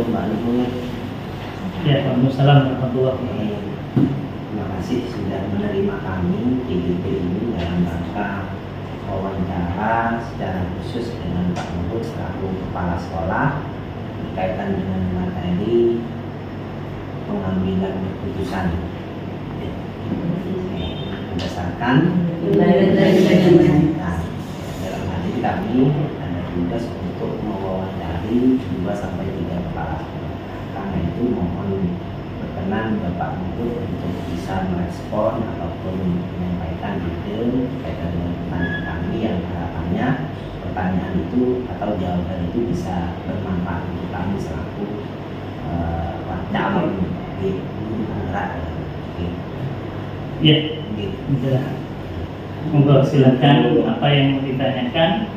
Mbak Nur. Ya, Waalaikumsalam warahmatullahi wabarakatuh. Terima kasih sudah menerima kami di GP ini dalam rangka wawancara secara khusus dengan Pak Luhut selaku Kepala Sekolah berkaitan dengan materi pengambilan keputusan. Berdasarkan dalam hal ini kami ada tugas untuk mewawancari 2-3 kepala sekolah. Karena itu mohon berkenan Bapak Luhut untuk bisa merespon ataupun menyampaikan ide berkaitan dengan pertanyaan kami yang harapannya pertanyaan itu atau jawaban itu bisa bermanfaat untuk kami selaku calon di negara. Ya, monggo silakan apa yang ditanyakan.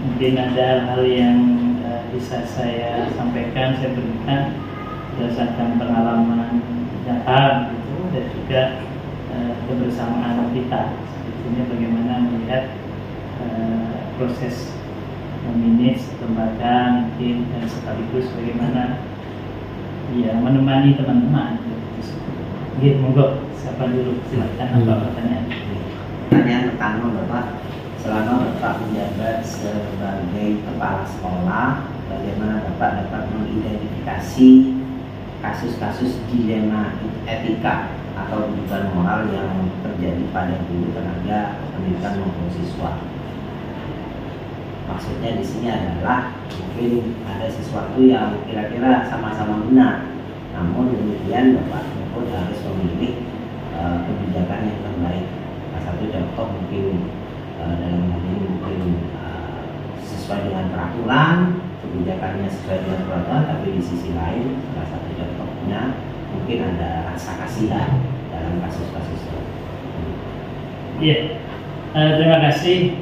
Mungkin ada hal yang bisa saya sampaikan, saya berikan berdasarkan pengalaman nyata gitu, dan juga kebersamaan kita sebetulnya bagaimana melihat proses memanage lembaga mungkin, dan sekaligus bagaimana ya menemani teman-teman gitu. Monggo siapa dulu, silakan apa pertanyaan. Pertanyaan pertama Bapak, selama Bapak menjabat sebagai kepala sekolah, bagaimana Bapak dapat mengidentifikasi kasus-kasus dilema etika atau dugaan moral yang terjadi pada guru, tenaga pendidikan maupun siswa? Maksudnya di sini adalah mungkin ada sesuatu yang kira-kira sama-sama benar, namun demikian Bapak Luhut harus memilih kebijakan yang terbaik. Salah satu contoh mungkin dalam hal ini mungkin sesuai dengan peraturan, kebijakannya sesuai dengan peraturan, tapi di sisi lain salah satu contohnya mungkin ada rasa kasihan dalam kasus-kasus itu. Iya, terima kasih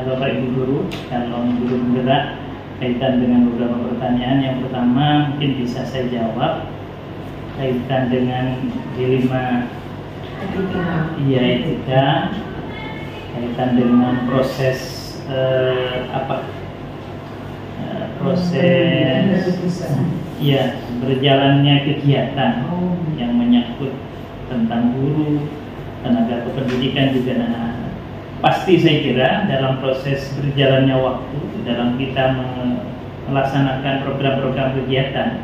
Bapak Ibu Guru, calon guru penggerak, kaitan dengan beberapa pertanyaan. Yang pertama mungkin bisa saya jawab kaitan dengan dilema etika, kaitan dengan proses berjalannya kegiatan yang menyangkut tentang guru, tenaga kependidikan juga anak-anak. Pasti saya kira dalam proses berjalannya waktu, dalam kita melaksanakan program-program kegiatan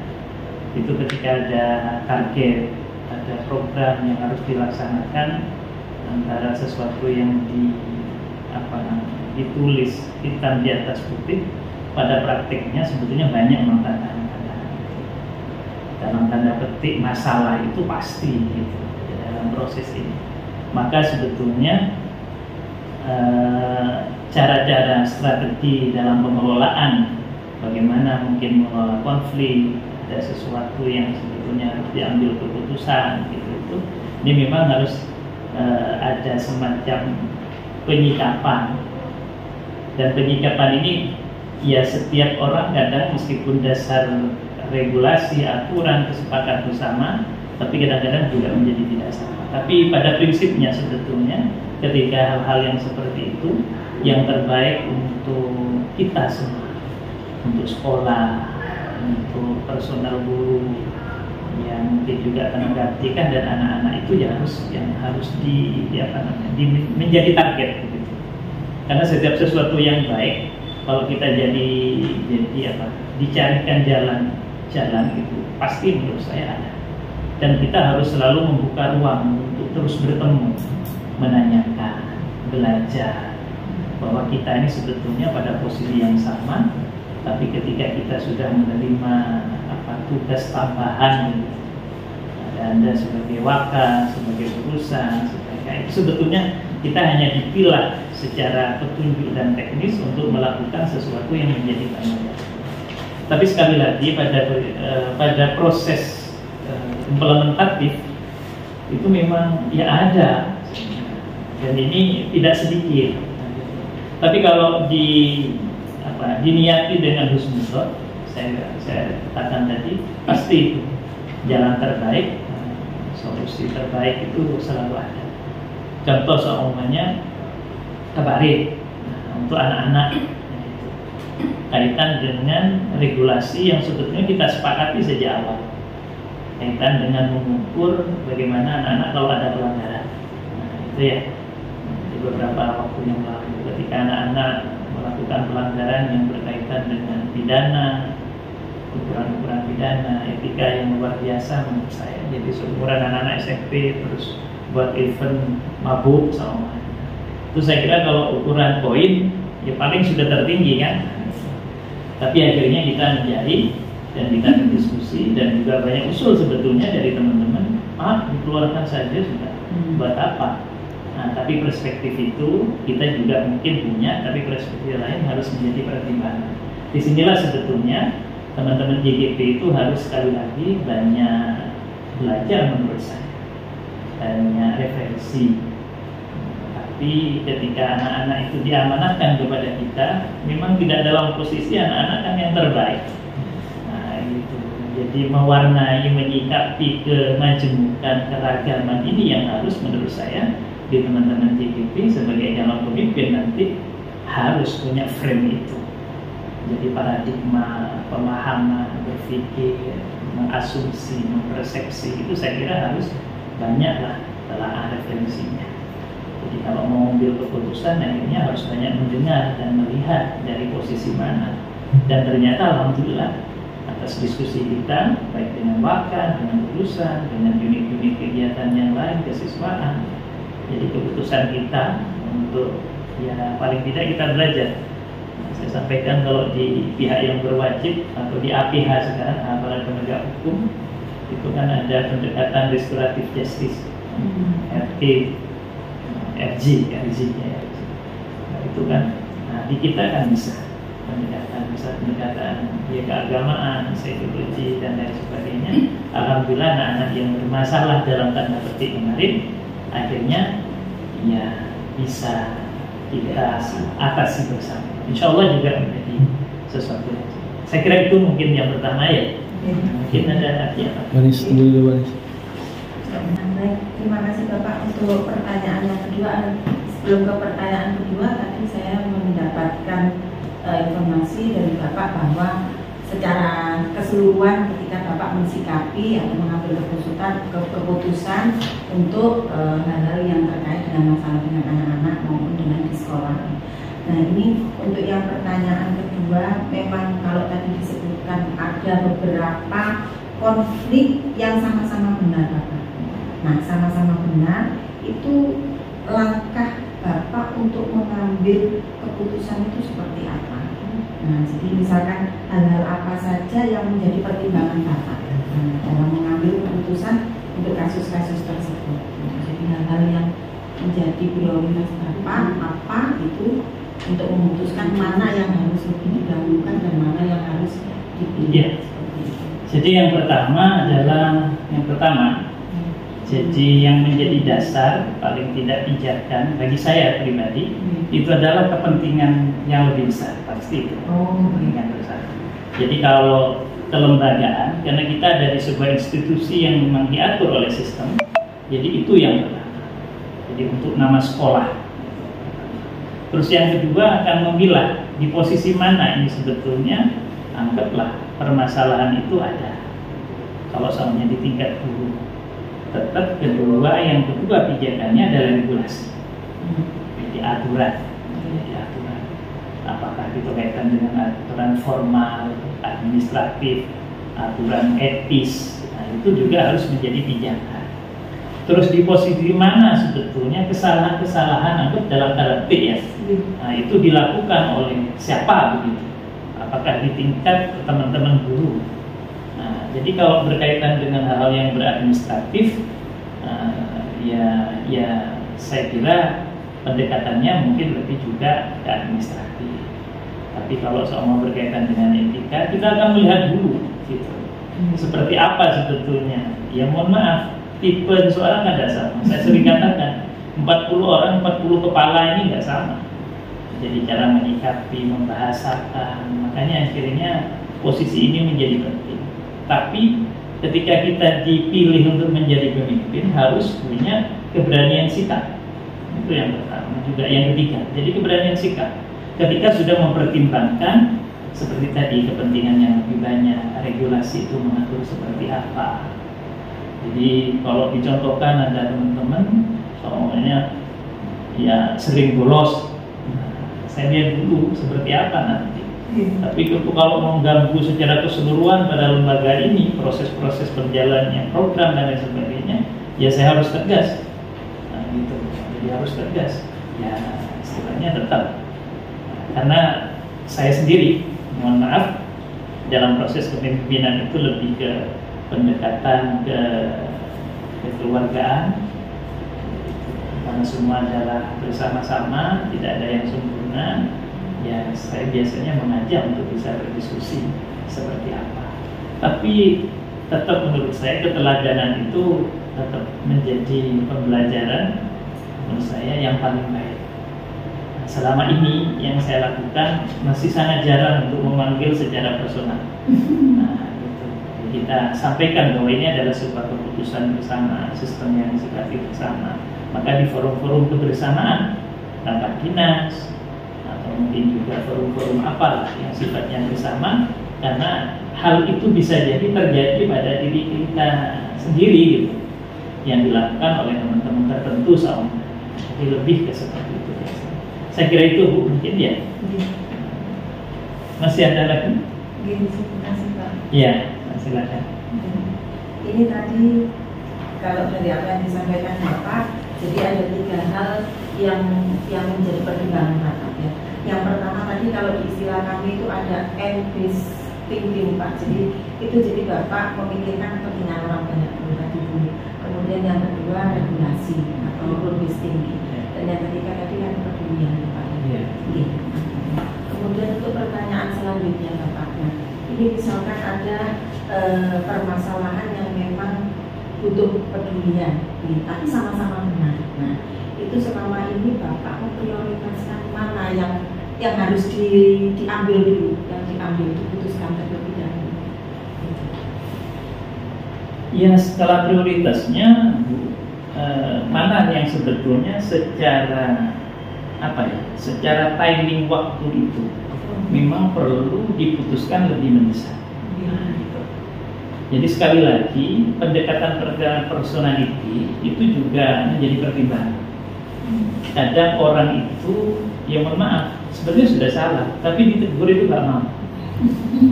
itu, ketika ada target, ada program yang harus dilaksanakan, antara sesuatu yang ditulis hitam di atas putih, pada praktiknya sebetulnya banyak dalam tanda petik masalah itu pasti gitu, dalam proses ini. Maka sebetulnya cara-cara strategi dalam pengelolaan, bagaimana mungkin mengelola konflik, ada sesuatu yang sebetulnya harus diambil keputusan gitu, ini memang harus ada semacam penyikapan, dan penyikapan ini ya setiap orang kadang meskipun dasar regulasi, aturan, kesepakatan bersama, tapi kadang-kadang juga menjadi tidak sama. Tapi pada prinsipnya sebetulnya ketika hal-hal yang seperti itu, yang terbaik untuk kita semua, untuk sekolah, untuk personal guru, yang mungkin juga tenaga pendidikan dan anak-anak itu yang harus menjadi target gitu. Karena setiap sesuatu yang baik, kalau kita dicarikan jalan itu pasti menurut saya ada. Dan kita harus selalu membuka ruang untuk terus bertemu, menanyakan, belajar bahwa kita ini sebetulnya pada posisi yang sama, tapi ketika kita sudah menerima tugas tambahan, Anda sebagai wakil, sebagai urusan, sebetulnya kita hanya dipilah secara petunjuk dan teknis untuk melakukan sesuatu yang menjadi tanggung jawab. Tapi sekali lagi pada proses implementatif itu memang ya ada, dan ini tidak sedikit. Tapi kalau diniati dengan husnuzon, saya katakan tadi, pasti itu jalan terbaik, solusi terbaik itu selalu ada. Contoh seumpamanya tabarik untuk anak-anak, kaitan dengan regulasi yang sebetulnya kita sepakati sejak awal, kaitan dengan mengukur bagaimana anak-anak kalau ada pelanggaran. Nah, itu ya, di beberapa waktu yang lalu ketika anak-anak melakukan pelanggaran yang berkaitan dengan pidana, ukuran-ukuran pidana, etika yang luar biasa menurut saya. Jadi seumuran anak-anak SMP terus buat event mabuk sama, itu saya kira kalau ukuran poin ya paling sudah tertinggi kan. Tapi akhirnya kita mencari dan kita berdiskusi dan juga banyak usul sebetulnya dari teman-teman, dikeluarkan saja sudah, buat apa? Nah, tapi perspektif itu kita juga mungkin punya, tapi perspektif lain harus menjadi pertimbangan. Disinilah sebetulnya teman-teman JGP itu harus sekali lagi banyak belajar menurut saya, banyak referensi. Tapi ketika anak-anak itu diamanahkan kepada kita, memang tidak dalam posisi anak-anak kan yang terbaik. Nah gitu. Jadi mewarnai, menyikapi kemajemukan, keragaman ini yang harus menurut saya di teman-teman JGP sebagai calon pemimpin nanti harus punya frame itu. Jadi paradigma, pemahaman, berpikir, mengasumsi, mempersepsi itu saya kira harus banyaklah telah referensinya. Jadi kalau mau ambil keputusan akhirnya harus banyak mendengar dan melihat dari posisi mana. Dan ternyata alhamdulillah atas diskusi kita baik dengan wakan, dengan urusan, dengan unit-unit kegiatan yang lain, kesiswaan. Jadi keputusan kita untuk ya paling tidak kita belajar. Saya sampaikan kalau di pihak yang berwajib atau di APH sekarang aparat penegak hukum itu kan ada pendekatan restoratif justice, RT, RG. Nah, itu kan, nah, di kita kan bisa pendekatan ya keagamaan, psikologi dan lain sebagainya. Alhamdulillah anak-anak yang bermasalah dalam tanda petik kemarin akhirnya ya bisa kita atasi bersama. Insya Allah juga menjadi sesuatu. Saya kira itu mungkin yang pertama ya. Mungkin ada lagi apa? Waris dulu, Waris. Baik, terima kasih Bapak untuk pertanyaan yang kedua. Sebelum ke pertanyaan kedua, tadi saya mendapatkan informasi dari Bapak bahwa secara keseluruhan ketika Bapak mensikapi atau mengambil keputusan untuk hal-hal yang terkait dengan masalah dengan anak-anak maupun dengan di sekolah. Nah ini untuk yang pertanyaan kedua, memang kalau tadi disebutkan ada beberapa konflik yang sama-sama benar Bapak. Nah sama-sama benar itu langkah Bapak untuk mengambil keputusan itu seperti apa? Nah, jadi misalkan hal-hal apa saja yang menjadi pertimbangan Bapak dalam mengambil keputusan untuk kasus-kasus tersebut. Jadi hal-hal yang menjadi prioritas Bapak apa itu untuk memutuskan mana yang harus lebih didahulukan dan mana yang harus dipilih. Ya. Jadi yang pertama adalah jadi yang menjadi dasar paling tidak pijakan bagi saya pribadi itu adalah kepentingan yang lebih besar, pasti itu kepentingan besar. Jadi kalau kelembagaan, karena kita ada di sebuah institusi yang memang diatur oleh sistem, jadi itu yang pertama. Jadi untuk nama sekolah. Terus yang kedua akan memilah di posisi mana ini sebetulnya, anggaplah permasalahan itu ada. Kalau soalnya di tingkat guru, tetap yang kedua pijakannya adalah regulasi. Jadi aturan. Apakah itu kaitan dengan aturan formal, administratif, aturan etis, nah, itu juga harus menjadi pijakan. Terus di posisi mana sebetulnya kesalahan-kesalahan anggap dalam tanda petik ya, nah, itu dilakukan oleh siapa begitu? Apakah di tingkat teman-teman guru? Nah, jadi kalau berkaitan dengan hal-hal yang beradministratif, ya saya kira pendekatannya mungkin lebih juga ke administratif. Tapi kalau soal berkaitan dengan etika, kita akan melihat dulu, gitu. Seperti apa sebetulnya? Ya mohon maaf, tipe seorang nggak sama. Saya sering katakan, 40 orang, 40 kepala ini nggak sama. Jadi cara menyikapi, membahasakan, makanya akhirnya posisi ini menjadi penting. Tapi ketika kita dipilih untuk menjadi pemimpin harus punya keberanian sikap. Itu yang pertama. Juga yang ketiga, jadi keberanian sikap. Ketika sudah mempertimbangkan seperti tadi kepentingan yang lebih banyak, regulasi itu mengatur seperti apa. Jadi kalau dicontohkan ada teman-teman soalnya ya sering bolos, saya lihat dulu seperti apa nanti. Tapi kalau mengganggu secara keseluruhan pada lembaga ini, proses-proses berjalannya program dan lain sebagainya, ya saya harus tegas. Nah, gitu. Jadi harus tegas. Ya istilahnya tetap. Karena saya sendiri, mohon maaf, dalam proses kepemimpinan itu lebih ke pendekatan ke kekeluargaan, karena semua adalah bersama-sama, tidak ada yang sempurna. Ya saya biasanya mengajak untuk bisa berdiskusi seperti apa. Tapi tetap menurut saya keteladanan itu tetap menjadi pembelajaran menurut saya yang paling baik. Selama ini yang saya lakukan masih sangat jarang untuk memanggil secara personal. Nah, gitu. Kita sampaikan bahwa ini adalah sebuah keputusan bersama, sistem yang sifatnya bersama. Maka di forum-forum kebersamaan, rapat dinas, atau mungkin juga forum-forum apalah yang sifatnya bersama, karena hal itu bisa jadi terjadi pada diri kita sendiri gitu, yang dilakukan oleh teman-teman tertentu soalnya. Jadi lebih ke seperti itu. Saya kira itu Bu, mungkin ya. Masih ada lagi? Terima kasih Pak. Iya, silakan. Ini tadi kalau dari apa yang disampaikan Bapak, jadi ada 3 hal yang menjadi pertimbangan Bapak ya. Yang pertama tadi kalau di istilah kami itu ada end-based thinking Pak. Jadi itu jadi Bapak memikirkan kepentingan orang banyak dulu tadi Bu. Kemudian yang kedua regulasi atau rule-based thinking. Dan yang ketiga tadi kan kepedulian Pak. Iya. Kemudian untuk pertanyaan selanjutnya Bapak, ini misalkan ada permasalahan yang memang butuh kepedulian, tapi sama-sama benar. Nah, itu selama ini Bapak memprioritaskan mana yang harus diambil dulu, yang diambil diputuskan terlebih dahulu. Ya, skala prioritasnya Bu, mana yang sebetulnya secara secara timing waktu itu memang perlu diputuskan lebih mendesak. Jadi sekali lagi pendekatan personality itu juga menjadi pertimbangan. Kadang orang itu ya mohon maaf sebenarnya sudah salah, tapi ditegur itu nggak mau.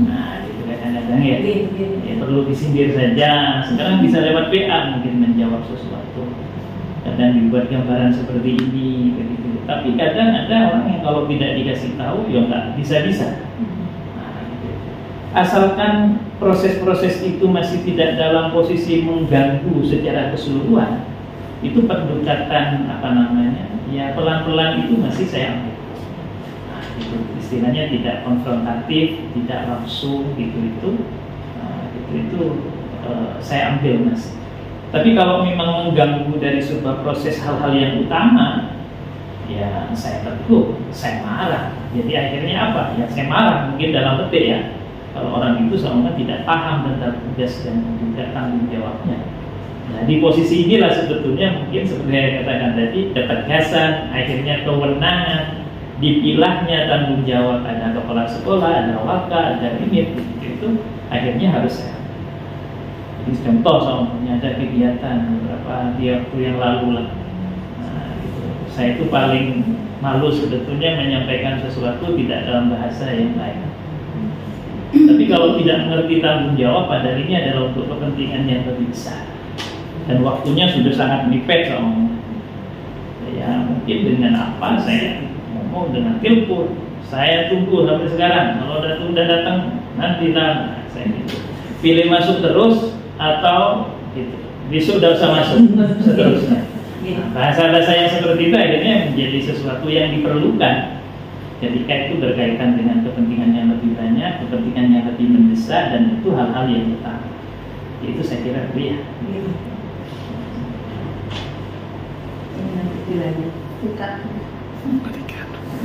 Nah itu kadang-kadang ya perlu disindir saja. Sekarang bisa lewat PA mungkin menjawab sesuatu. Kadang dibuat gambaran seperti ini, begitu. Tapi kadang ada orang yang kalau tidak dikasih tahu, ya nggak bisa-bisa. Nah, gitu. Asalkan proses-proses itu masih tidak dalam posisi mengganggu secara keseluruhan, itu pendekatan ya pelan-pelan itu masih saya ambil. Nah, gitu. Istilahnya tidak konfrontatif, tidak langsung, gitu. Nah, itu saya ambil mas. Tapi kalau memang mengganggu dari sebuah proses hal-hal yang utama, ya saya tegur, saya marah. Jadi akhirnya apa? Ya saya marah mungkin dalam petik ya. Kalau orang itu seolah tidak paham tentang tugas dan juga tanggung jawabnya. Nah di posisi inilah sebetulnya mungkin seperti yang katakan tadi, ketegasan, akhirnya kewenangan, dipilahnya tanggung jawab, ada kepala sekolah, ada waka, ada unit, itu akhirnya harus saya. Jadi contoh soalnya ada kegiatan beberapa waktu yang lalu lah. Nah, gitu. Saya itu paling malu sebetulnya menyampaikan sesuatu tidak dalam bahasa yang lain. Tapi kalau tidak mengerti tanggung jawab pada ini adalah untuk kepentingan yang lebih besar. Dan waktunya sudah sangat mepet soalnya. Ya mungkin dengan apa saya ngomong dengan telepon. Saya tunggu sampai sekarang. Kalau udah datang nanti lah saya gitu. Pilih masuk terus atau gitu. Besok udah usah masuk seterusnya. Nah, bahasa-bahasa yang seperti itu akhirnya menjadi sesuatu yang diperlukan ketika itu berkaitan dengan kepentingan yang lebih banyak, kepentingan yang lebih mendesak, dan itu hal-hal yang utama. Itu saya kira ya.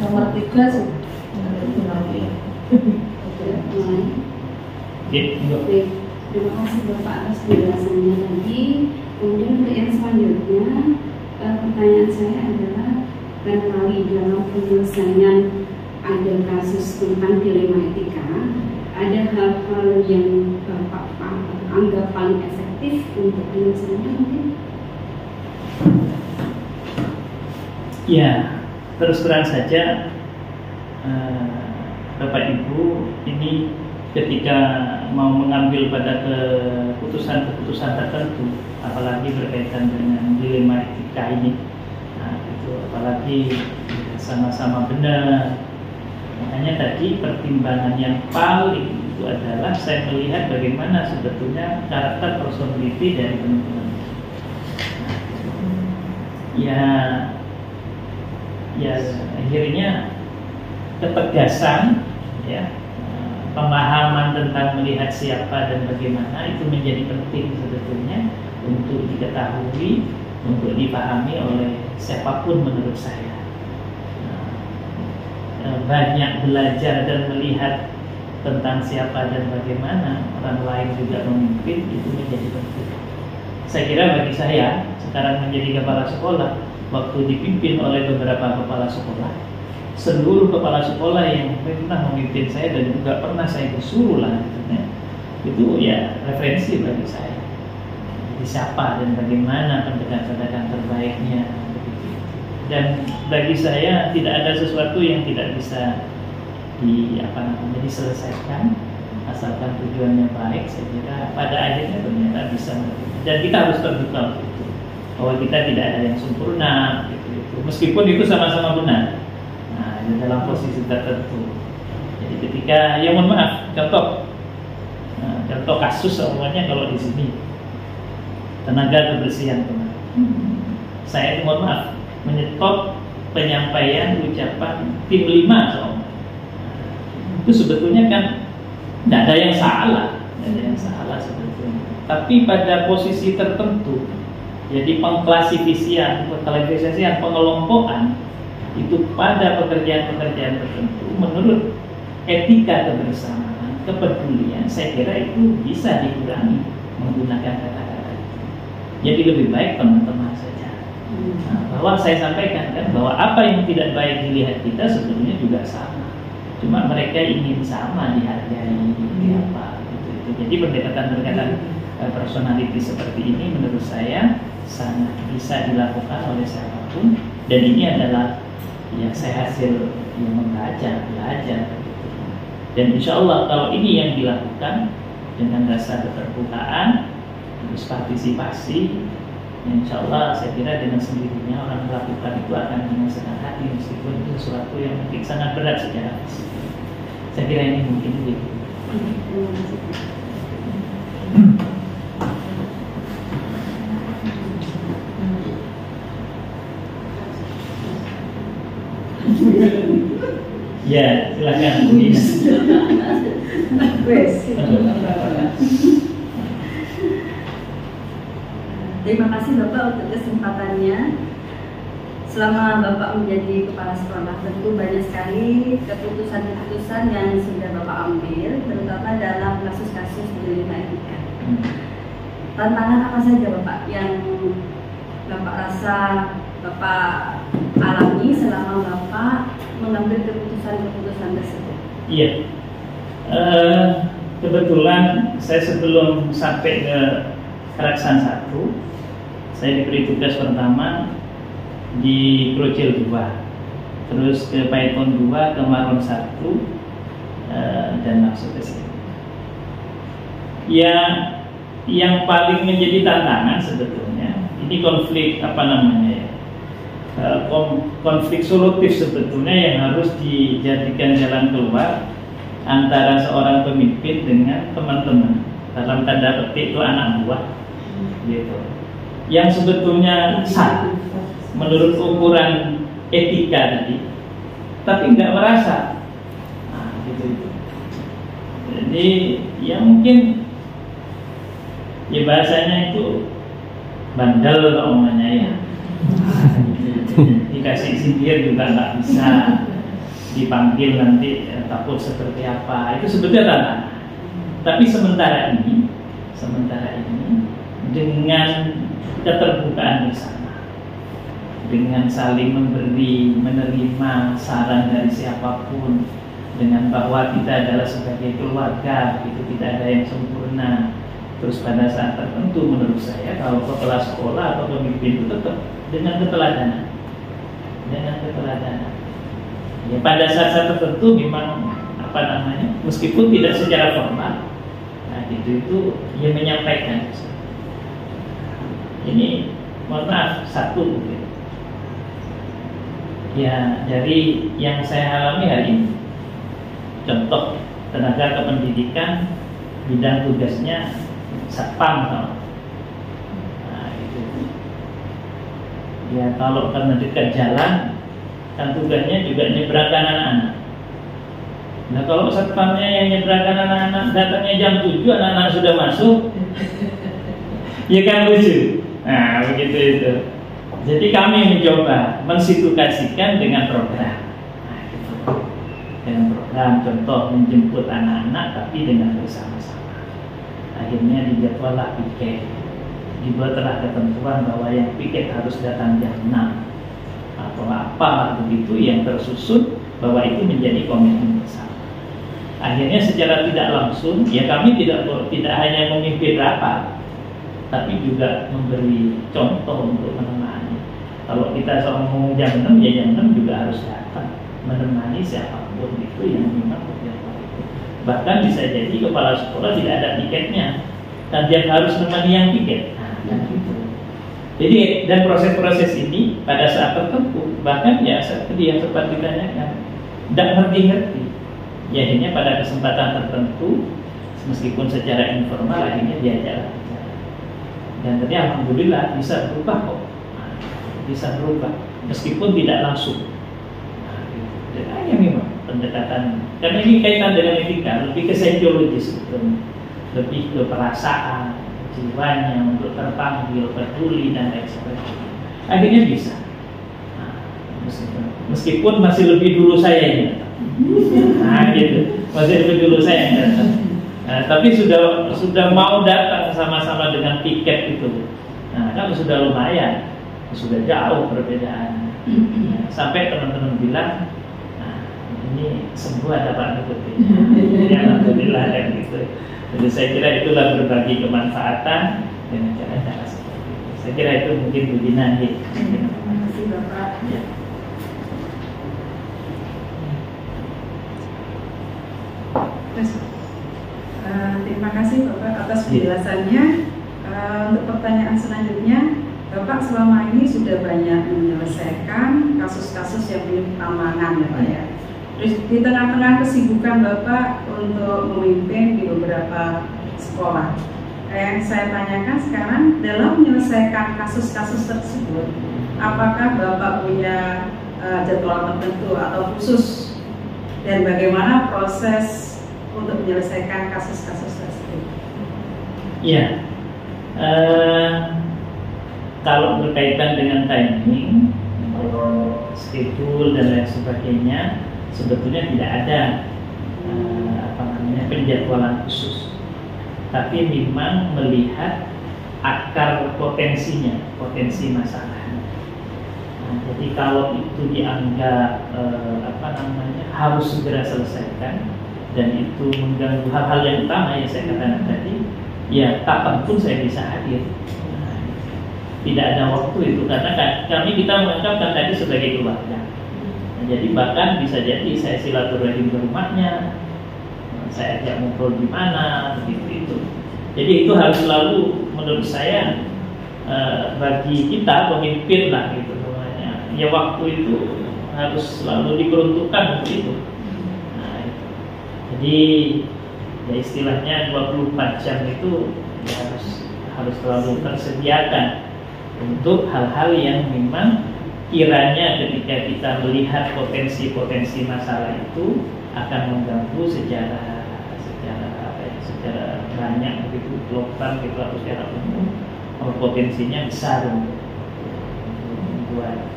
Nomor 3 sih. Terima kasih Bapak atas penjelasannya tadi. Kemudian untuk yang selanjutnya, pertanyaan saya adalah barangkali dalam penyelesaian ada kasus tentang dilema etika, ada hal-hal yang Bapak anggap paling efektif untuk penyelesaiannya mungkin? Ya, terus terang saja Bapak Ibu ini ketika mau mengambil pada keputusan-keputusan tertentu, apalagi berkaitan dengan dilema etika ini, nah, itu apalagi sama-sama benar. Makanya tadi pertimbangan yang paling itu adalah saya melihat bagaimana sebetulnya karakter personality dari teman-teman. Ya akhirnya ketegasan, ya, pemahaman tentang melihat siapa dan bagaimana itu menjadi penting sebetulnya untuk diketahui, untuk dipahami oleh siapapun menurut saya. Banyak belajar dan melihat tentang siapa dan bagaimana orang lain juga memimpin itu menjadi penting. Saya kira bagi saya sekarang menjadi kepala sekolah, waktu dipimpin oleh beberapa kepala sekolah, seluruh kepala sekolah yang pernah memimpin saya dan juga pernah saya disuruh lah itu ya referensi bagi saya. Jadi siapa dan bagaimana pendekatan terbaiknya. Dan bagi saya tidak ada sesuatu yang tidak bisa diselesaikan asalkan tujuannya baik. Saya kira pada akhirnya ternyata bisa, dan kita harus terbuka itu bahwa kita tidak ada yang sempurna gitu. Meskipun itu sama-sama benar. Nah, dalam posisi tertentu. Jadi ketika mohon maaf, contoh kasus semuanya kalau di sini tenaga kebersihan teman. Saya mohon maaf menyetop penyampaian ucapan tim 5 soalnya. Itu sebetulnya kan tidak ada yang salah, sebetulnya. Tapi pada posisi tertentu, jadi pengklasifikasian, pengelompokan itu pada pekerjaan-pekerjaan tertentu menurut etika kebersamaan, kepedulian, saya kira itu bisa dikurangi menggunakan kata-kata itu. Jadi lebih baik teman-teman saja. Nah, bahwa saya sampaikan kan bahwa apa yang tidak baik dilihat kita sebetulnya juga sama. Cuma mereka ingin sama dihargai gitu. Jadi pendekatan personality seperti ini menurut saya sangat bisa dilakukan oleh siapapun, dan ini adalah ya saya hasil yang belajar gitu. Dan insya Allah kalau ini yang dilakukan dengan rasa keterbukaan, terus partisipasi, insya Allah saya kira dengan sendirinya orang melakukan itu akan dengan senang hati, meskipun itu sesuatu yang mungkin sangat berat secara fisik. Saya kira ini mungkin begitu. Ya, silakan. Terima kasih Bapak untuk kesempatannya. Selama Bapak menjadi kepala sekolah, tentu banyak sekali keputusan-keputusan yang sudah Bapak ambil, terutama dalam kasus-kasus dilema etika. Tantangan apa saja Bapak yang Bapak rasa Bapak alami selama Bapak mengambil keputusan-keputusan tersebut? Iya, kebetulan saya sebelum sampai ke Raksan 1, saya diberi tugas pertama di Projil 2, terus ke Python 2, ke Maron 1, dan masuk ke sini. Ya, yang paling menjadi tantangan sebetulnya ini konflik konflik solutif sebetulnya yang harus dijadikan jalan keluar antara seorang pemimpin dengan teman-teman, dalam tanda petik itu anak buah gitu, yang sebetulnya sah menurut ukuran etika tadi, tapi nggak merasa. Nah, gitu. Jadi ya mungkin ya bahasanya itu bandel omongnya ya. Dikasih sindir juga nggak bisa, dipanggil nanti takut seperti apa, itu sebetulnya tantangan. Tapi sementara ini dengan keterbukaan bersama, dengan saling memberi, menerima saran dari siapapun, dengan bahwa kita adalah sebagai keluarga, itu tidak ada yang sempurna. Terus pada saat tertentu menurut saya kalau kepala sekolah atau pemimpin itu tetap dengan keteladanan, ya pada saat tertentu memang meskipun tidak secara formal, nah itu yang menyampaikan. Ini mohon maaf satu mungkin. Ya, dari yang saya alami hari ini, contoh tenaga kependidikan bidang tugasnya satpam, nah itu ya kalau karena dekat jalan kan tugasnya juga nyebrangkan anak-anak. Nah kalau satpamnya yang nyebrangkan anak-anak datangnya jam 7, anak-anak sudah masuk, ya kan lucu. Nah begitu itu. Jadi kami mencoba mensituasikan dengan program. Nah, gitu. Dengan program, contoh menjemput anak-anak tapi dengan bersama-sama. Akhirnya dijadwallah piket. Dibuatlah ketentuan bahwa yang piket harus datang jam 6 atau apa begitu yang tersusun, bahwa itu menjadi komitmen bersama. Akhirnya secara tidak langsung ya kami tidak hanya memimpin rapat, tapi juga memberi contoh untuk menemani. Kalau kita soal ngomong jam 6, ya jam 6 juga harus datang menemani siapapun itu yang memang berjadwal itu. Bahkan bisa jadi kepala sekolah tidak ada piketnya dan dia harus menemani yang piket. Nah, gitu. Jadi dan proses-proses ini pada saat tertentu bahkan ya seperti yang sempat ditanyakan tidak ngerti-ngerti. Ya akhirnya pada kesempatan tertentu meskipun secara informal akhirnya diajak. Dan tadi alhamdulillah bisa berubah kok, bisa berubah meskipun tidak langsung. Dan hanya memang pendekatan, karena ini kaitan dengan etika, lebih ke psikologis, lebih ke perasaan, jiwanya untuk terpanggil, peduli dan lain sebagainya. Akhirnya bisa. Meskipun masih lebih dulu saya yang datang. Nah gitu, masih lebih dulu saya yang datang. Nah, tapi sudah mau datang sama-sama dengan piket itu. Nah, kan sudah lumayan, sudah jauh perbedaan. Nah, sampai teman-teman bilang, nah, ini sembuh ada Pak Deputi. Ya, alhamdulillah kan gitu. Jadi saya kira itulah berbagi kemanfaatan dengan cara-cara seperti itu. Saya kira itu mungkin Bu Dina. Terima kasih Bapak. Ya. Terima kasih Bapak atas penjelasannya. Untuk pertanyaan selanjutnya, Bapak selama ini sudah banyak menyelesaikan kasus-kasus yang minim keamanan ya Pak ya. Terus di tengah-tengah kesibukan Bapak untuk memimpin di beberapa sekolah, yang saya tanyakan sekarang dalam menyelesaikan kasus-kasus tersebut, apakah Bapak punya jadwal tertentu atau khusus, dan bagaimana proses untuk menyelesaikan kasus-kasus tersebut? Ya, kalau berkaitan dengan timing, schedule dan lain sebagainya, sebetulnya tidak ada penjadwalan khusus. Tapi memang melihat akar potensinya, potensi masalahnya. Nah, jadi kalau itu dianggap harus segera selesaikan, dan itu mengganggu hal-hal yang utama yang saya katakan tadi, ya kapan pun saya bisa hadir. Nah, tidak ada waktu itu karena kita menganggapkan tadi sebagai keluarga. Nah, jadi bahkan bisa jadi saya silaturahim ke rumahnya, saya ajak ngobrol di mana, begitu itu. Jadi itu harus selalu menurut saya bagi kita pemimpin lah gitu namanya. Ya waktu itu harus selalu diperuntukkan untuk itu. Jadi ya istilahnya 24 jam itu ya harus selalu tersediakan untuk hal-hal yang memang kiranya ketika kita melihat potensi-potensi masalah itu akan mengganggu secara banyak begitu global gitu atau secara umum, potensinya besar untuk membuat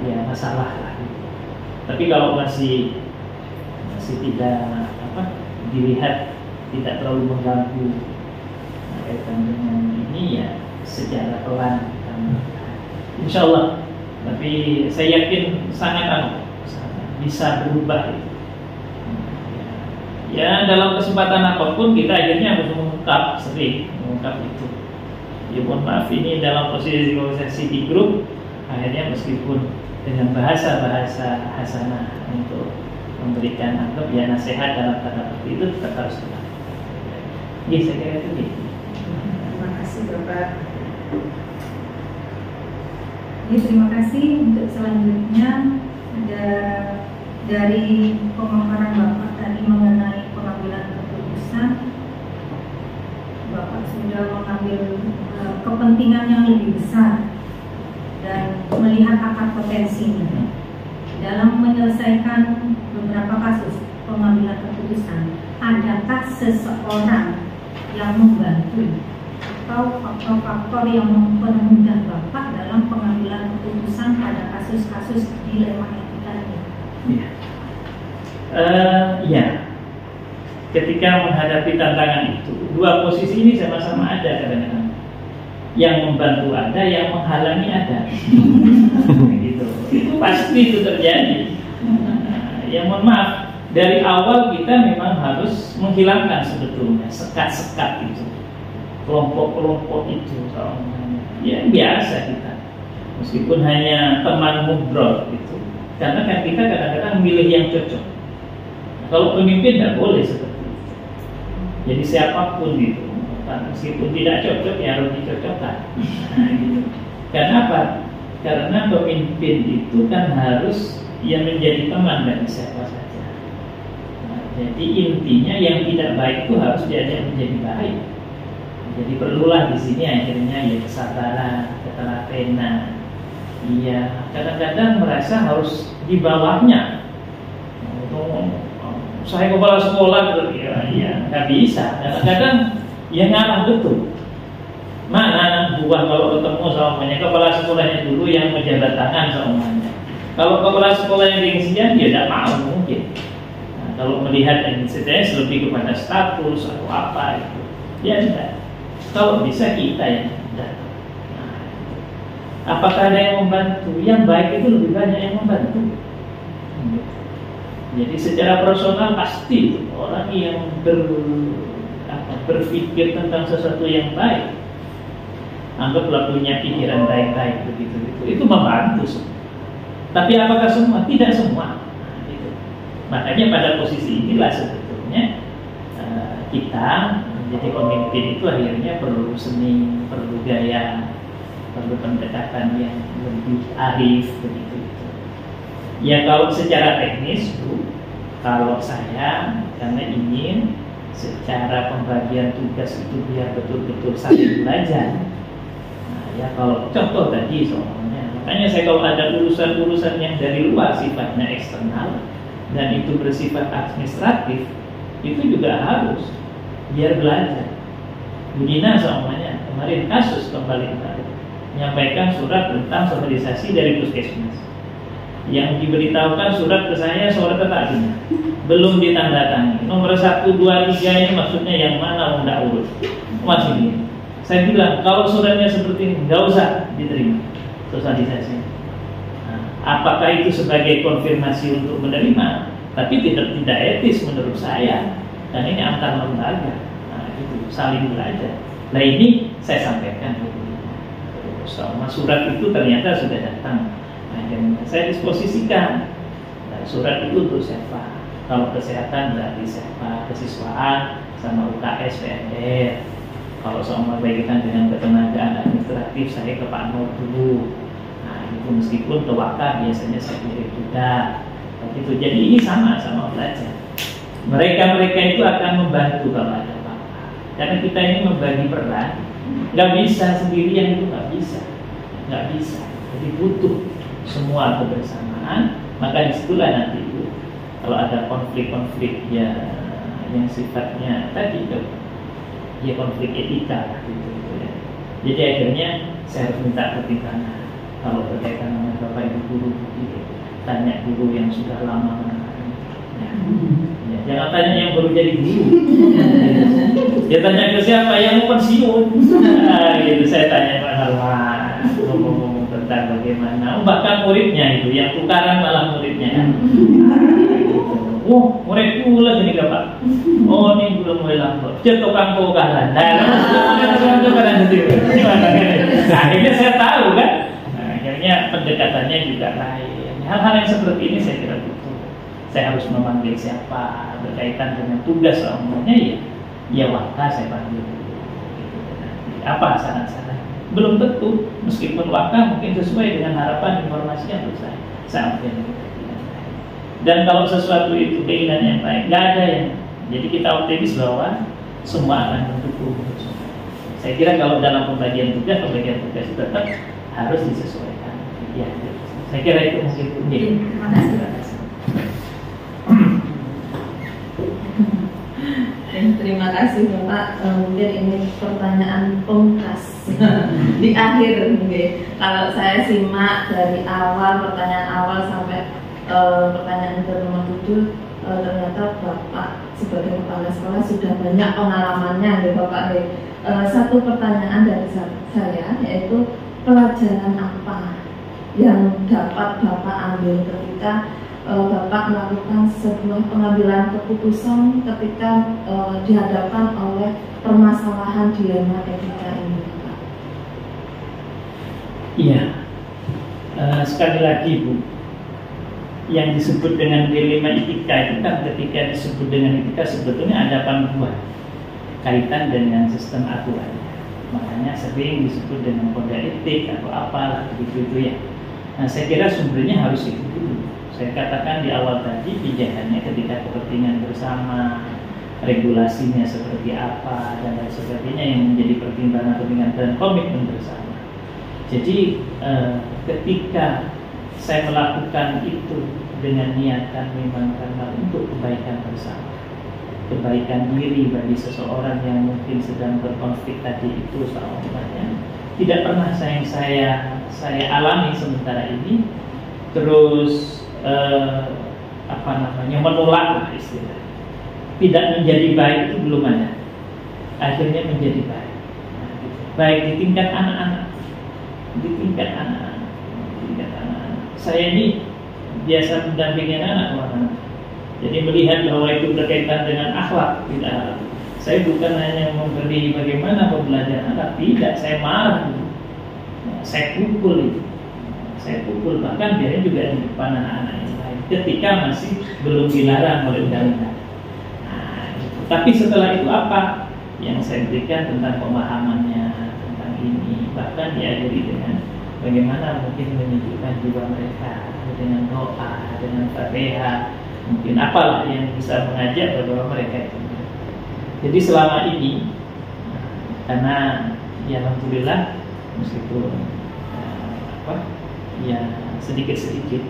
ya masalah lah. Tapi kalau masih tidak dilihat tidak terlalu mengganggu kaitan dengan ini ya secara pelan, insya Allah Tapi saya yakin sangat bisa berubah. Ya dalam kesempatan apapun kita akhirnya harus mengungkap itu. Ya mohon maaf, ini dalam posisi negosiasi di grup, akhirnya meskipun dengan bahasa-bahasa hasanah untuk memberikan anggap ya nasihat dalam tanda petik itu tetap harus kita. Ya saya kira itu. Terima kasih Bapak. Ya, terima kasih. Untuk selanjutnya ada dari pemaparan Bapak tadi mengenai pengambilan keputusan. Bapak sudah mengambil kepentingan yang lebih besar dan melihat akar potensinya dalam menyelesaikan beberapa kasus pengambilan keputusan. Adakah seseorang yang membantu atau faktor-faktor yang mempermudah Bapak dalam pengambilan keputusan pada kasus-kasus dilema etika ini? Ya, ketika menghadapi tantangan itu, dua posisi ini sama-sama ada kadang-kadang. Yang membantu ada, yang menghalangi ada. Gitu. Itu pasti itu terjadi. Ya mohon maaf, dari awal kita memang harus menghilangkan sebetulnya sekat-sekat itu, kelompok-kelompok itu, ya biasa kita. Meskipun hanya teman ngobrol gitu, karena kan kita kadang-kadang memilih yang cocok. Kalau pemimpin tidak boleh seperti itu. Jadi siapapun gitu, meskipun tidak cocok ya harus dicocokkan. Nah, gitu. Karena apa? Karena pemimpin itu kan harus yang menjadi teman dari siapa saja. Nah, jadi intinya yang tidak baik itu harus diajak menjadi baik. Jadi perlulah di sini akhirnya ya kesabaran, ketelatenan. Iya, kadang-kadang merasa harus di bawahnya. Saya kepala sekolah, ya nggak bisa. Kadang-kadang ya ngalah betul. Mana anak buah kalau ketemu sama kepala sekolahnya dulu yang menjabat tangan semuanya. Kalau kepala sekolah yang gengsian dia tidak mau mungkin. Nah, kalau melihat insidensi lebih kepada status atau apa itu, ya tidak. Kalau bisa kita yang datang. Nah, apakah ada yang membantu? Yang baik itu lebih banyak yang membantu. Jadi secara personal pasti orang yang berpikir tentang sesuatu yang baik, anggaplah punya pikiran baik-baik begitu itu membantu semua. Tapi apakah semua? Tidak semua. Nah, gitu. Makanya pada posisi inilah sebetulnya kita menjadi pemimpin itu akhirnya perlu seni, perlu gaya, perlu pendekatan yang lebih arif begitu. Ya kalau secara teknis Bu, kalau saya karena ingin secara pembagian tugas itu biar betul-betul saling belajar. Nah, ya kalau contoh tadi soalnya, makanya saya kalau ada urusan-urusan yang dari luar sifatnya eksternal dan itu bersifat administratif, itu juga harus biar belajar. Begina soalnya kemarin kasus kembali menyampaikan surat tentang sosialisasi dari puskesmas. Yang diberitahukan surat ke saya sore tadi belum ditandatangani. Nomor 1, 2, 3 ini maksudnya yang mana tidak urus masih ini. Saya bilang kalau suratnya seperti ini nggak usah diterima sosialisasi. Nah, apakah itu sebagai konfirmasi untuk menerima? Tapi tidak etis menurut saya. Dan ini antar lembaga. Nah, itu saling belajar. Nah ini saya sampaikan dulu. Sama surat itu ternyata sudah datang. Nah, saya disposisikan surat itu untuk siapa? Kalau kesehatan berarti siapa? Kesiswaan sama UKS PNR. Kalau soal berkaitan dengan ketenagaan administratif saya ke Pak Nur dulu. Nah itu meskipun ke Wakaf biasanya saya kirim juga. Begitu. Jadi ini sama-sama belajar. Mereka itu akan membantu kalau ada apa-apa. Karena kita ini membagi peran. Nggak bisa sendirian itu nggak bisa. Jadi butuh semua kebersamaan, maka disitulah nanti itu kalau ada konflik-konflik ya yang sifatnya tadi ya konflik etika gitu ya. Jadi akhirnya saya harus minta pertimbangan kalau berkaitan dengan Bapak Ibu guru gitu. Tanya guru yang sudah lama ya, jangan tanya yang baru jadi guru. Ya tanya ke siapa yang mau pensiun. Nah, gitu saya tanya Pak Harwan ngomong-ngomong tentang bagaimana, bahkan muridnya itu yang tukaran malah muridnya kan. Oh, muridku lagi nih Pak. Oh, ini belum mulai lapor. Dia tukang tukaran. Tukaran itu. Akhirnya saya tahu kan. Nah, akhirnya pendekatannya juga lain. Hal-hal yang seperti ini saya kira butuh. Saya harus memanggil siapa berkaitan dengan tugas umumnya ya waktu saya panggil. Apa saran-saran? Belum tentu, meskipun waktu mungkin sesuai dengan harapan informasi yang saya ambil. Dan kalau sesuatu itu keinginan yang baik, nggak ada yang. Jadi kita optimis bahwa semua akan mendukung. Saya kira kalau dalam pembagian tugas itu tetap harus disesuaikan. Ya, saya kira itu mungkin penting. Terima kasih. Terima kasih Bapak. Mungkin ini pertanyaan pungkas di akhir mungkin. Kalau saya simak dari awal pertanyaan awal sampai pertanyaan ke nomor 7, ternyata Bapak sebagai kepala sekolah sudah banyak pengalamannya ya Bapak. Satu pertanyaan dari saya yaitu pelajaran apa yang dapat Bapak ambil ketika Bapak melakukan sebuah pengambilan keputusan ketika dihadapkan oleh permasalahan dilema etika ini, Bapak? Iya, sekali lagi Bu, yang disebut dengan dilema etika itu kan ketika disebut dengan etika sebetulnya ada panduan kaitan dengan sistem aturan. Makanya sering disebut dengan kode etik atau apalah begitu ya. Nah, saya kira sumbernya harus itu dulu. Saya katakan di awal tadi pijakannya ketika kepentingan bersama, regulasinya seperti apa dan lain sebagainya yang menjadi pertimbangan dan komitmen bersama. Jadi ketika saya melakukan itu dengan niatan memang karena untuk kebaikan bersama, kebaikan diri bagi seseorang yang mungkin sedang berkonflik tadi itu soalnya tidak pernah saya alami sementara ini terus menolak istilah tidak menjadi baik itu belum ada, akhirnya menjadi baik. Baik di tingkat anak-anak, saya ini biasa mendampingi anak-anak, jadi melihat bahwa itu berkaitan dengan akhlak. Tidak, saya bukan hanya memberi bagaimana pembelajaran akhlak, tidak, saya marah, saya pukul bahkan biasanya juga di depan anak-anak yang lain ketika masih belum dilarang oleh undang-undang. Tapi setelah itu apa yang saya berikan tentang pemahamannya tentang ini, bahkan diakhiri dengan bagaimana mungkin menyejukkan jiwa mereka dengan doa, dengan Fatihah, mungkin apalah yang bisa mengajak bahwa mereka itu. Jadi selama ini karena ya alhamdulillah meskipun ya sedikit-sedikit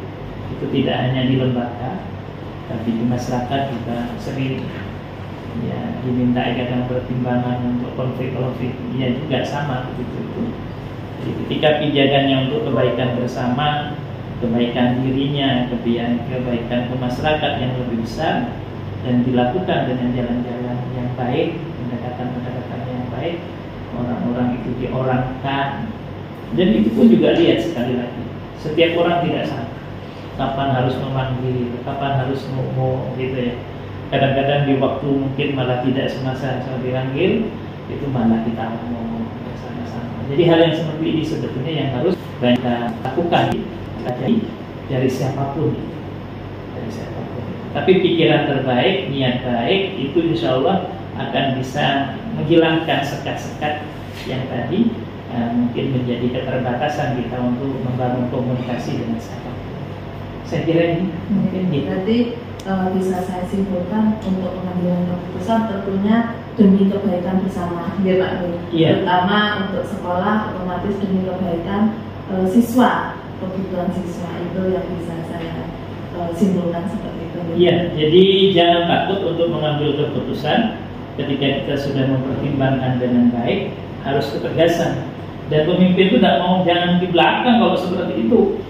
itu tidak hanya di lembaga tapi di masyarakat juga sering ya diminta ikatan pertimbangan untuk konflik-konflik ya juga sama begitu. Jadi ketika pijakannya untuk kebaikan bersama, kebaikan dirinya, kebaikan masyarakat yang lebih besar dan dilakukan dengan jalan-jalan yang baik, pendekatan-pendekatan yang baik, orang-orang itu diorangkan. Dan itu pun juga lihat sekali lagi, setiap orang tidak sama. Kapan harus memanggil, kapan harus ngomong gitu ya. Kadang-kadang di waktu mungkin malah tidak semasa dipanggil, itu malah kita ngomong bersama-sama. Jadi hal yang seperti ini sebetulnya yang harus kita lakukan dari siapapun. Tapi pikiran terbaik, niat baik itu insya Allah akan bisa menghilangkan sekat-sekat yang tadi mungkin menjadi keterbatasan kita untuk membangun komunikasi dengan siapa. Saya kira ini mungkin berarti bisa saya simpulkan untuk pengambilan keputusan tentunya demi kebaikan bersama, ya Pak. Iya. Terutama untuk sekolah otomatis demi kebaikan siswa, kebutuhan siswa itu yang bisa saya simpulkan seperti itu. Iya, jadi jangan takut untuk mengambil keputusan ketika kita sudah mempertimbangkan dengan baik, harus ketegasan. Dan pemimpin itu tidak mau jangan di belakang kalau seperti itu.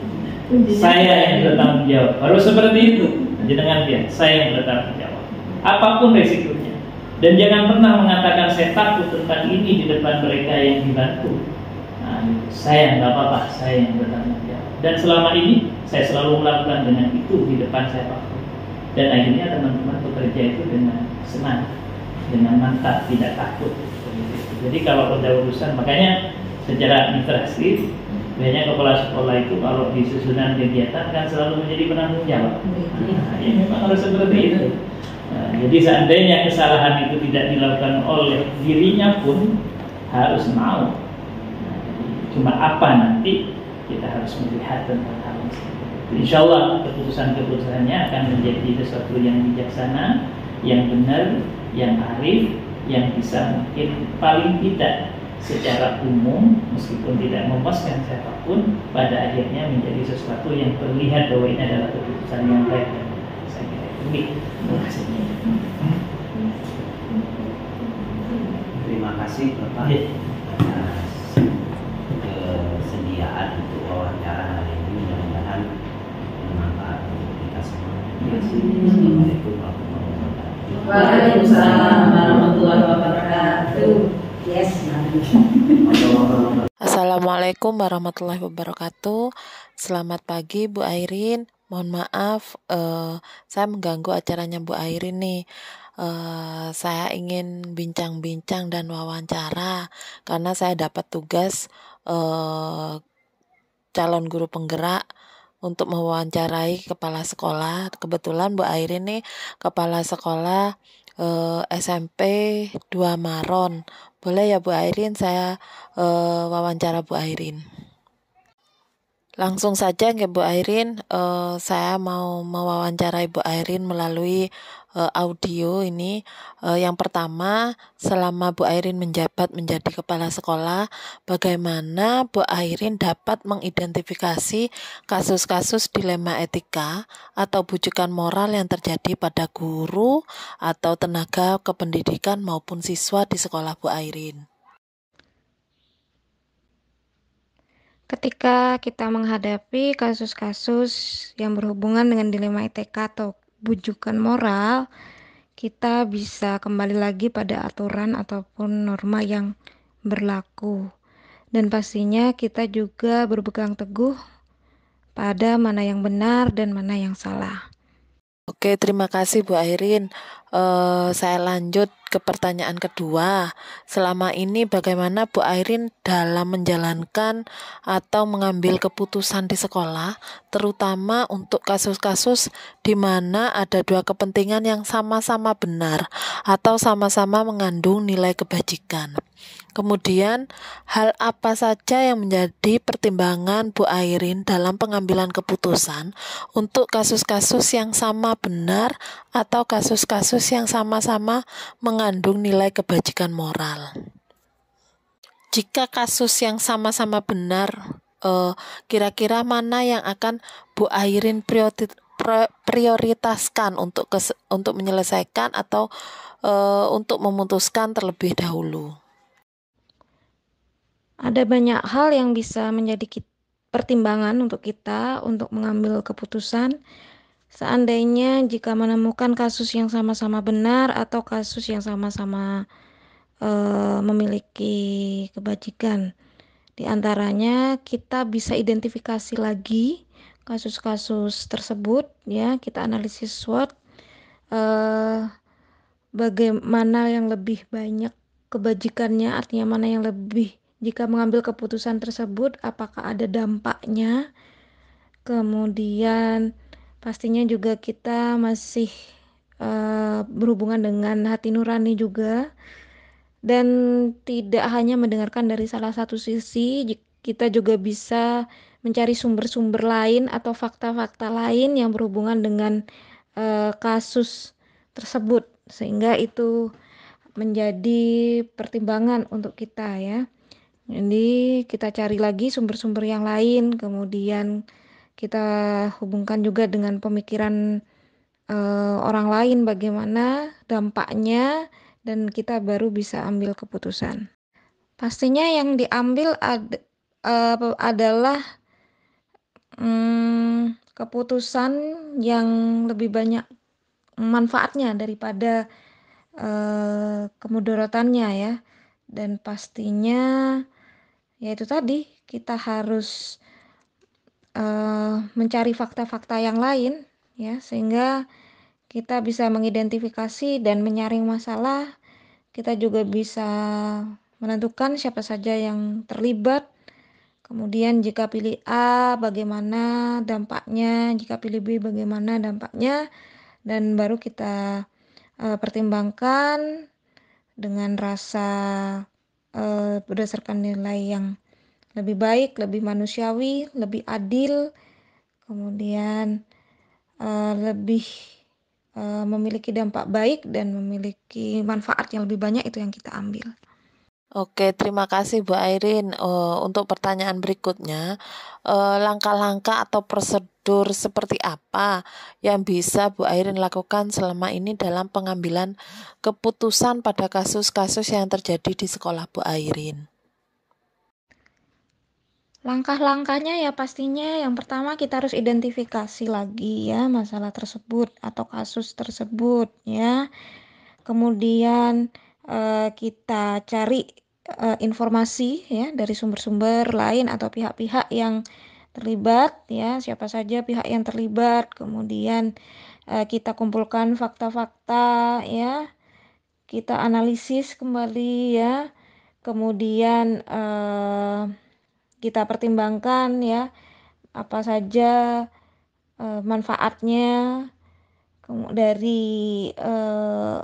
Saya yang bertanggung jawab. Harus seperti itu. Dengan dia, saya yang bertanggung jawab. Apapun resikonya. Dan jangan pernah mengatakan saya takut tentang ini di depan mereka yang dibantu. Nah, saya nggak apa-apa, saya yang bertanggung jawab. Dan selama ini saya selalu melakukan dengan itu di depan saya Pak. Dan akhirnya teman-teman bekerja itu dengan senang, dengan mantap, tidak takut. Jadi kalau ada urusan, makanya secara administratif biasanya kepala sekolah itu kalau di susunan kegiatan kan selalu menjadi penanggung jawab. Nah, ya memang harus seperti itu. Nah, jadi seandainya kesalahan itu tidak dilakukan oleh dirinya pun harus mau. Nah, cuma apa nanti kita harus melihat tentang hal itu. Insya Allah keputusan-keputusannya akan menjadi sesuatu yang bijaksana, yang benar, yang arif, yang bisa mungkin paling tidak secara umum meskipun tidak memuaskan siapapun, pada akhirnya menjadi sesuatu yang terlihat bahwa ini adalah keputusan yang baik. Saya kira itu maksudnya. Terima kasih Bapak atas kesediaan untuk wawancara hari ini, mudah-mudahan bermanfaat untuk kita semua. Terima kasih. Assalamualaikum warahmatullahi wabarakatuh. Waalaikumsalam warahmatullahi wabarakatuh. Yes, Assalamualaikum warahmatullahi wabarakatuh. Selamat pagi Bu Airin. Mohon maaf, saya mengganggu acaranya Bu Airin nih. Saya ingin bincang-bincang dan wawancara karena saya dapat tugas calon guru penggerak untuk mewawancarai kepala sekolah. Kebetulan Bu Airin nih kepala sekolah SMP 2 Maron. Boleh ya Bu Airin, saya wawancara Bu Airin. Langsung saja ya Bu Airin, saya mau mewawancarai Bu Airin melalui audio ini. Yang pertama, selama Bu Airin menjabat menjadi kepala sekolah, bagaimana Bu Airin dapat mengidentifikasi kasus-kasus dilema etika atau bujukan moral yang terjadi pada guru atau tenaga kependidikan maupun siswa di sekolah Bu Airin? Ketika kita menghadapi kasus-kasus yang berhubungan dengan dilema etika atau bujukan moral, kita bisa kembali lagi pada aturan ataupun norma yang berlaku. Dan pastinya kita juga berpegang teguh pada mana yang benar dan mana yang salah. Oke, terima kasih Bu Airin. Saya lanjut ke pertanyaan kedua. Selama ini bagaimana Bu Airin dalam menjalankan atau mengambil keputusan di sekolah, terutama untuk kasus-kasus di mana ada dua kepentingan yang sama-sama benar atau sama-sama mengandung nilai kebajikan. Kemudian, hal apa saja yang menjadi pertimbangan Bu Airin dalam pengambilan keputusan untuk kasus-kasus yang sama benar atau kasus-kasus yang sama-sama mengandung nilai kebajikan moral? Jika kasus yang sama-sama benar, kira-kira mana yang akan Bu Airin prioritaskan untuk menyelesaikan atau untuk memutuskan terlebih dahulu? Ada banyak hal yang bisa menjadi pertimbangan untuk kita untuk mengambil keputusan. Seandainya jika menemukan kasus yang sama-sama benar atau kasus yang sama-sama memiliki kebajikan, di antaranya kita bisa identifikasi lagi kasus-kasus tersebut, ya, kita analisis SWOT, bagaimana yang lebih banyak kebajikannya, artinya mana yang lebih. Jika mengambil keputusan tersebut, apakah ada dampaknya? Kemudian pastinya juga kita masih berhubungan dengan hati nurani juga. Dan tidak hanya mendengarkan dari salah satu sisi, kita juga bisa mencari sumber-sumber lain atau fakta-fakta lain yang berhubungan dengan kasus tersebut. Sehingga itu menjadi pertimbangan untuk kita, ya. Jadi kita cari lagi sumber-sumber yang lain, kemudian kita hubungkan juga dengan pemikiran orang lain bagaimana dampaknya, dan kita baru bisa ambil keputusan. Pastinya yang diambil adalah keputusan yang lebih banyak manfaatnya daripada kemudaratannya, ya. Dan pastinya yaitu tadi, kita harus mencari fakta-fakta yang lain ya, sehingga kita bisa mengidentifikasi dan menyaring masalah. Kita juga bisa menentukan siapa saja yang terlibat. Kemudian jika pilih A bagaimana dampaknya, jika pilih B bagaimana dampaknya, dan baru kita pertimbangkan dengan rasa berdasarkan nilai yang lebih baik, lebih manusiawi, lebih adil, kemudian lebih memiliki dampak baik dan memiliki manfaat yang lebih banyak, itu yang kita ambil. Oke, terima kasih Bu Airin. Untuk pertanyaan berikutnya, langkah-langkah atau prosedur seperti apa yang bisa Bu Airin lakukan selama ini dalam pengambilan keputusan pada kasus-kasus yang terjadi di sekolah Bu Airin? Langkah-langkahnya ya pastinya yang pertama kita harus identifikasi lagi ya masalah tersebut atau kasus tersebut ya. Kemudian kita cari informasi ya dari sumber-sumber lain atau pihak-pihak yang terlibat ya, siapa saja pihak yang terlibat. Kemudian kita kumpulkan fakta-fakta ya, kita analisis kembali ya. Kemudian kita pertimbangkan ya apa saja manfaatnya dari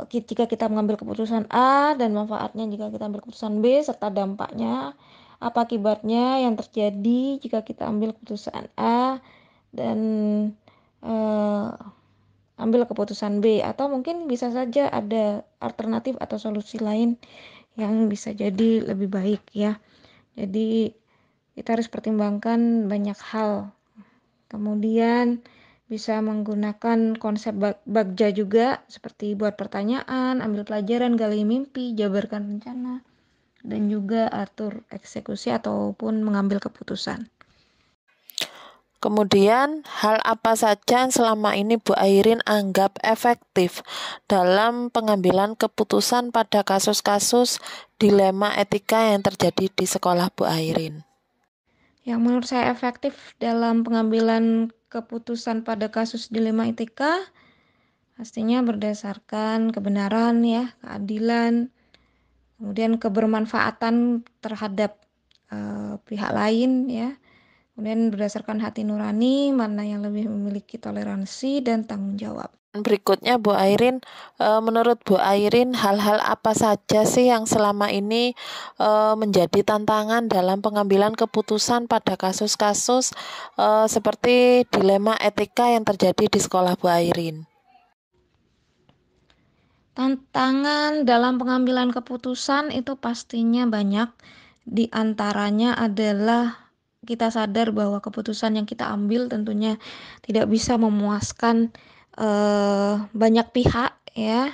jika kita mengambil keputusan A, dan manfaatnya jika kita ambil keputusan B, serta dampaknya apa akibatnya yang terjadi jika kita ambil keputusan A dan ambil keputusan B, atau mungkin bisa saja ada alternatif atau solusi lain yang bisa jadi lebih baik ya. Jadi kita harus pertimbangkan banyak hal. Kemudian bisa menggunakan konsep bagja juga, seperti buat pertanyaan, ambil pelajaran, gali mimpi, jabarkan rencana, dan juga atur eksekusi ataupun mengambil keputusan. Kemudian, hal apa saja yang selama ini Bu Airin anggap efektif dalam pengambilan keputusan pada kasus-kasus dilema etika yang terjadi di sekolah Bu Airin? Yang menurut saya efektif dalam pengambilan keputusan pada kasus dilema etika pastinya berdasarkan kebenaran ya, keadilan, kemudian kebermanfaatan terhadap pihak lain ya, kemudian berdasarkan hati nurani, mana yang lebih memiliki toleransi dan tanggung jawab. Berikutnya Bu Airin, menurut Bu Airin hal-hal apa saja sih yang selama ini menjadi tantangan dalam pengambilan keputusan pada kasus-kasus seperti dilema etika yang terjadi di sekolah Bu Airin? Tantangan dalam pengambilan keputusan itu pastinya banyak. Di antaranya adalah kita sadar bahwa keputusan yang kita ambil tentunya tidak bisa memuaskan banyak pihak ya.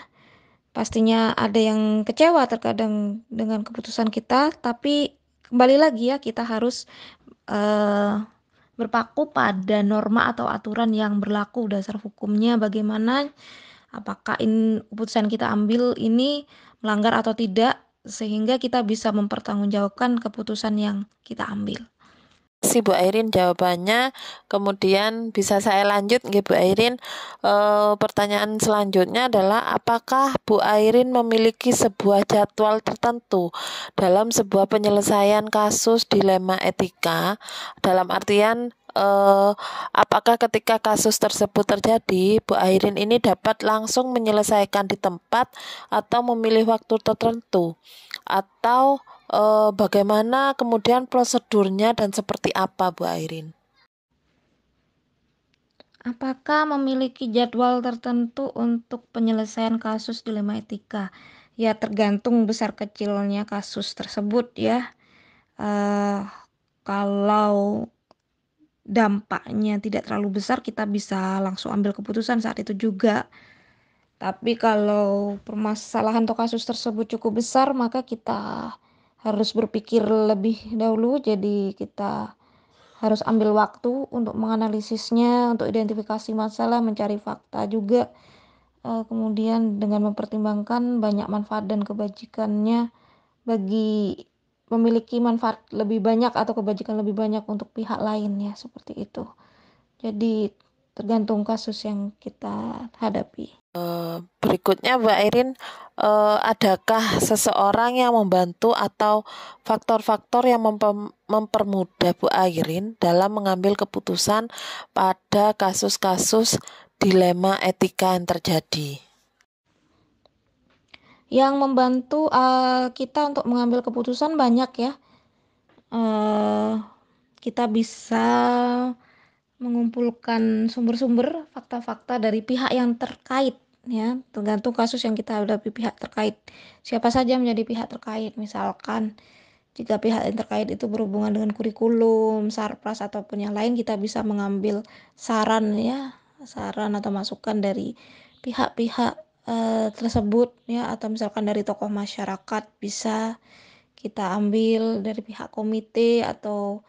Pastinya ada yang kecewa terkadang dengan keputusan kita, tapi kembali lagi ya, kita harus berpaku pada norma atau aturan yang berlaku, dasar hukumnya bagaimana, apakah keputusan kita ambil ini melanggar atau tidak, sehingga kita bisa mempertanggungjawabkan keputusan yang kita ambil. Si Bu Airin jawabannya. Kemudian bisa saya lanjut nggih Bu Airin. Pertanyaan selanjutnya adalah apakah Bu Airin memiliki sebuah jadwal tertentu dalam sebuah penyelesaian kasus dilema etika, dalam artian apakah ketika kasus tersebut terjadi Bu Airin ini dapat langsung menyelesaikan di tempat atau memilih waktu tertentu, atau bagaimana kemudian prosedurnya dan seperti apa Bu Airin? Apakah memiliki jadwal tertentu untuk penyelesaian kasus dilema etika? Ya tergantung besar kecilnya kasus tersebut ya. Kalau dampaknya tidak terlalu besar, kita bisa langsung ambil keputusan saat itu juga. Tapi kalau permasalahan atau kasus tersebut cukup besar, maka kita harus berpikir lebih dahulu. Jadi kita harus ambil waktu untuk menganalisisnya, untuk identifikasi masalah, mencari fakta juga. Kemudian dengan mempertimbangkan banyak manfaat dan kebajikannya bagi memiliki manfaat lebih banyak atau kebajikan lebih banyak untuk pihak lain ya, seperti itu. Jadi tergantung kasus yang kita hadapi. Berikutnya Mbak Airin, adakah seseorang yang membantu atau faktor-faktor yang mempermudah Bu Airin dalam mengambil keputusan pada kasus-kasus dilema etika yang terjadi? Yang membantu kita untuk mengambil keputusan banyak ya. Kita bisa mengumpulkan sumber-sumber fakta-fakta dari pihak yang terkait ya, tergantung kasus yang kita hadapi pihak terkait. Siapa saja menjadi pihak terkait, misalkan jika pihak yang terkait itu berhubungan dengan kurikulum, sarpras ataupun yang lain, kita bisa mengambil saran ya, saran atau masukan dari pihak-pihak tersebut ya, atau misalkan dari tokoh masyarakat bisa kita ambil dari pihak komite atau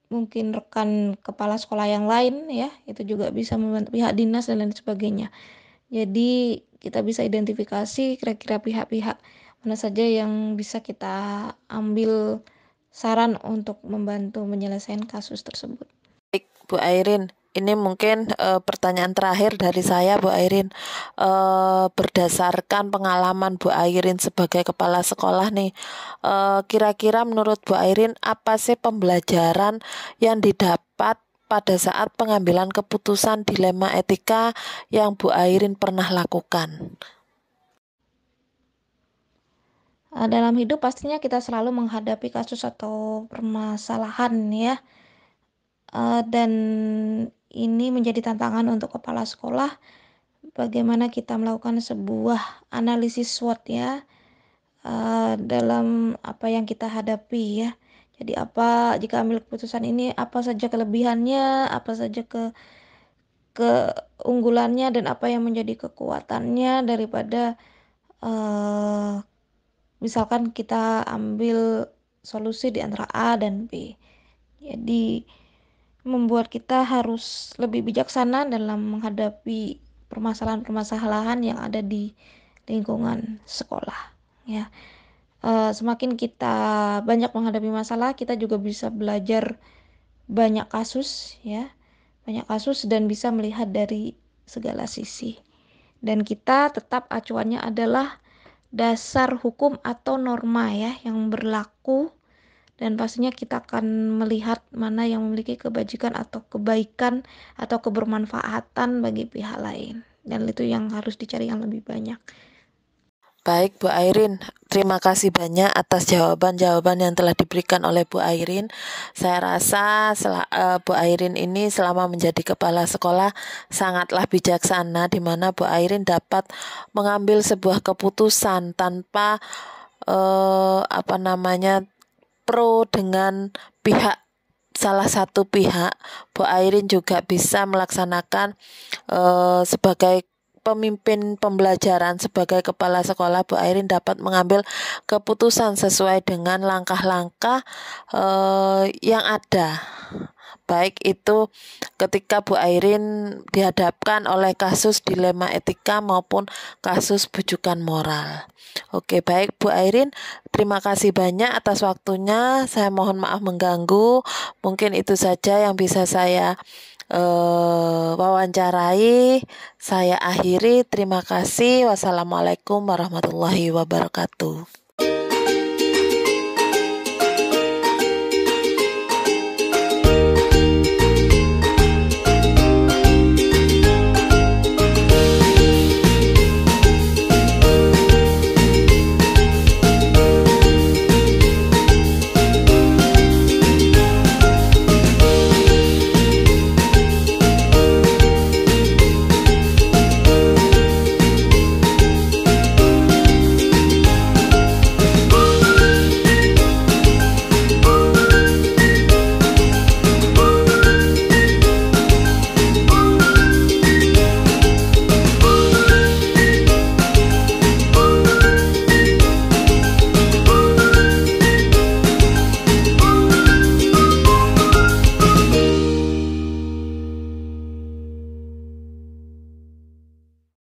mungkin rekan kepala sekolah yang lain ya, itu juga bisa membantu pihak dinas dan lain sebagainya. Jadi kita bisa identifikasi kira-kira pihak-pihak mana saja yang bisa kita ambil saran untuk membantu menyelesaikan kasus tersebut. Baik Bu Airin, ini mungkin pertanyaan terakhir dari saya Bu Airin. Berdasarkan pengalaman Bu Airin sebagai kepala sekolah nih, kira-kira menurut Bu Airin apa sih pembelajaran yang didapat pada saat pengambilan keputusan dilema etika yang Bu Airin pernah lakukan? Dalam hidup pastinya kita selalu menghadapi kasus atau permasalahan ya, dan ini menjadi tantangan untuk kepala sekolah, bagaimana kita melakukan sebuah analisis SWOT ya, dalam apa yang kita hadapi ya. Jadi apa jika ambil keputusan ini, apa saja kelebihannya, apa saja keunggulannya, dan apa yang menjadi kekuatannya daripada misalkan kita ambil solusi di antara A dan B. Jadi membuat kita harus lebih bijaksana dalam menghadapi permasalahan-permasalahan yang ada di lingkungan sekolah ya. Semakin kita banyak menghadapi masalah, kita juga bisa belajar banyak kasus ya, banyak kasus dan bisa melihat dari segala sisi. Dan kita tetap acuannya adalah dasar hukum atau norma ya yang berlaku, dan pastinya kita akan melihat mana yang memiliki kebajikan atau kebaikan atau kebermanfaatan bagi pihak lain, dan itu yang harus dicari yang lebih banyak. Baik Bu Airin, terima kasih banyak atas jawaban-jawaban yang telah diberikan oleh Bu Airin. Saya rasa Bu Airin ini selama menjadi kepala sekolah sangatlah bijaksana, di mana Bu Airin dapat mengambil sebuah keputusan tanpa pro dengan pihak salah satu pihak. Bu Airin juga bisa melaksanakan sebagai pemimpin pembelajaran, sebagai kepala sekolah, Bu Airin dapat mengambil keputusan sesuai dengan langkah-langkah yang ada. Baik itu ketika Bu Airin dihadapkan oleh kasus dilema etika maupun kasus bujukan moral. Oke, baik Bu Airin, terima kasih banyak atas waktunya. Saya mohon maaf mengganggu. Mungkin itu saja yang bisa saya wawancarai. Saya akhiri. Terima kasih. Wassalamualaikum warahmatullahi wabarakatuh.